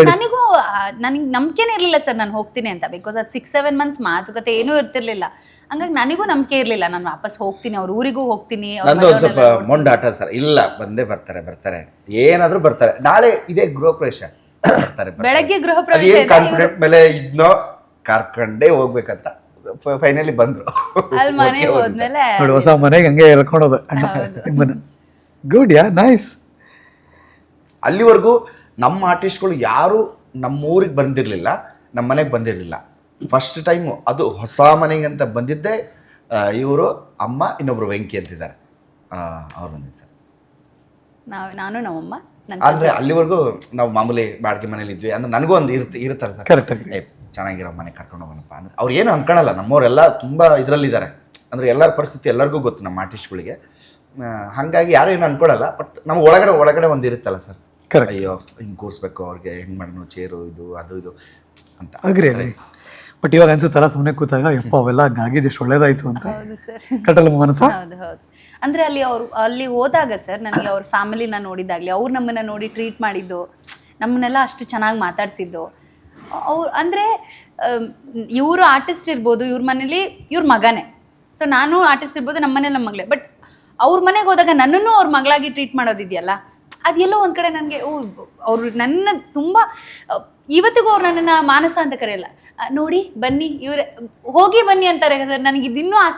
ನನಗೂ ನನಗೆ ನಂಬಿಕೆನೇ ಇರಲಿಲ್ಲ ಸರ್ ನಾನು ಹೋಗ್ತೀನಿ ಅಂತ. ಬಿಕಾಸ್ ಅದು 6-7 ಮಂತ್ಸ್ ಮಾತುಕತೆ ಏನೂ ಇರ್ತಿರ್ಲಿಲ್ಲ. ಹಂಗಾಗಿ ನನಗೂ ನಂಬಿಕೆ ಇರಲಿಲ್ಲ ನಾನು ವಾಪಸ್ ಹೋಗ್ತೀನಿ, ಅವ್ರ ಊರಿಗೂ ಹೋಗ್ತೀನಿ. ನಂದು ಒಂದು ಸ್ವಲ್ಪ ಮೊಂಡಾಟ ಸರ್, ಇಲ್ಲ ಬಂದೇ ಬರ್ತಾರೆ ಏನಾದರೂ ಬರ್ತಾರೆ. ನಾಳೆ ಇದೇ ಗೃಹ ಪ್ರವೇಶ ಬೆಳಗ್ಗೆ ಗೃಹ ಪ್ರವೇಶ ಕಾನ್ಫಿಡೆಂಟ್ ಮೇಲೆ ಇದ್ನೋ ಕರ್ಕೊಂಡೇ ಹೋಗ್ಬೇಕಂತ ಫೈನಲಿ ಬಂದ್ರು. ಅಲ್ಲಿ ಮನೆಗೆ ಹೋದ್ಮೇಲೆ ಹೊಸ ಮನೆಗೆ ಹಂಗೆ ಹೇಳ್ಕೊಳೋದು ನಿಮ್ಮನ್ನ. ಗುಡ್ ಯಾ ನೈಸ್. ಅಲ್ಲಿವರೆಗೂ ನಮ್ಮ ಆರ್ಟಿಸ್ಟ್ಗಳು ಯಾರು ನಮ್ಮ ಊರಿಗೆ ಬಂದಿರಲಿಲ್ಲ, ನಮ್ಮ ಮನೆಗೆ ಬಂದಿರಲಿಲ್ಲ. ಫಸ್ಟ್ ಟೈಮು ಅದು ಹೊಸ ಮನೆಗೆ ಅಂತ ಬಂದಿದ್ದೆ. ಇವರು ಅಮ್ಮ, ಇನ್ನೊಬ್ರು ವೆಂಕಿ ಅಂತಿದ್ದಾರೆ, ಅವ್ರು ಬಂದಿದ್ದು ಸರ್. ನಾನು ನಮ್ಮಮ್ಮ. ಅಂದರೆ ಅಲ್ಲಿವರೆಗೂ ನಾವು ಮಾಮೂಲಿ ಬಾಡಿಗೆ ಮನೇಲಿ ಇದ್ವಿ ಅಂದ್ರೆ ನನಗೂ ಒಂದು ಇರುತ್ತಲ್ಲ ಸರ್, ಕರೆಕ್ಟ್. ಚೆನ್ನಾಗಿರೋ ಮನೆ ಕರ್ಕೊಂಡು ಹೋಗೋಣಪ್ಪ ಅಂದ್ರೆ ಅವ್ರು ಏನು ಅನ್ಕೊಳಲ್ಲ. ನಮ್ಮವರೆಲ್ಲ ತುಂಬ ಇದರಲ್ಲಿದ್ದಾರೆ, ಅಂದರೆ ಎಲ್ಲರ ಪರಿಸ್ಥಿತಿ ಎಲ್ಲರಿಗೂ ಗೊತ್ತು ನಮ್ಮ ಆರ್ಟಿಸ್ಟ್ಗಳಿಗೆ. ಹಾಗಾಗಿ ಯಾರು ಏನು ಅನ್ಕೊಳಲ್ಲ. ಬಟ್ ನಮ್ಗೆ ಒಳಗಡೆ ಒಂದು ಇರುತ್ತಲ್ಲ ಸರ್, ಅಯ್ಯೋ ಹಿಂಗೆ ಕೂರಿಸ್ಬೇಕು ಅವ್ರಿಗೆ, ಹೆಂಗೆ ಮಾಡೋಣ ಚೇರು ಇದು ಅದು ಇದು ಅಂತ. ಅಗ್ರಿ. ಬಟ್ ಇವಾಗ ಅನ್ಸುತ್ತಲ್ಲ ಸುಮ್ಮನೆ ಕೂತಾಗ ಯಪ್ಪ ಅವೆಲ್ಲ ಆಗಿದ್ದು ಎಷ್ಟು ಒಳ್ಳೇದಾಯ್ತು ಅಂತ ಕಟ್ಟಲ್ಲ ಮನಸ್ಸು. ಹೌದು. ಅಂದ್ರೆ ಅಲ್ಲಿ ಹೋದಾಗ ಸರ್ ನನಗೆ ಅವ್ರ ಫ್ಯಾಮಿಲಿನ ನೋಡಿದಾಗ್ಲಿ, ಅವ್ರು ನಮ್ಮನ್ನ ನೋಡಿ ಟ್ರೀಟ್ ಮಾಡಿದ್ದು, ನಮ್ಮನ್ನೆಲ್ಲ ಅಷ್ಟು ಚೆನ್ನಾಗಿ ಮಾತಾಡ್ಸಿದ್ದು. ಅವ್ರು ಅಂದರೆ ಇವರು ಆರ್ಟಿಸ್ಟ್ ಇರ್ಬೋದು, ಇವ್ರ ಮನೇಲಿ ಇವ್ರ ಮಗನೇ. ಸೊ ನಾನು ಆರ್ಟಿಸ್ಟ್ ಇರ್ಬೋದು, ನಮ್ಮ ಮನೇಲಿ ನಮ್ಮ ಮಗಳೇ. ಬಟ್ ಅವ್ರ ಮನೆಗೆ ಹೋದಾಗ ನನ್ನನ್ನು ಅವ್ರ ಮಗಳಾಗಿ ಟ್ರೀಟ್ ಮಾಡೋದಿದೆಯಲ್ಲ, ಅದೆಲ್ಲೋ ಒಂದು ಕಡೆ ನನಗೆ ಅವರು ನನ್ನ ತುಂಬ ಇವತ್ತಿಗೂ ಅವ್ರು ನನ್ನನ್ನು ಮಾನಸ ಅಂತ ಕರೆಯಲ್ಲ, ನೋಡಿ ಬನ್ನಿ, ಹೋಗಿ ಬನ್ನಿ ಅಂತಾರೆ ಸರ್. ನನಗೆ ಇದಿನ್ನೂ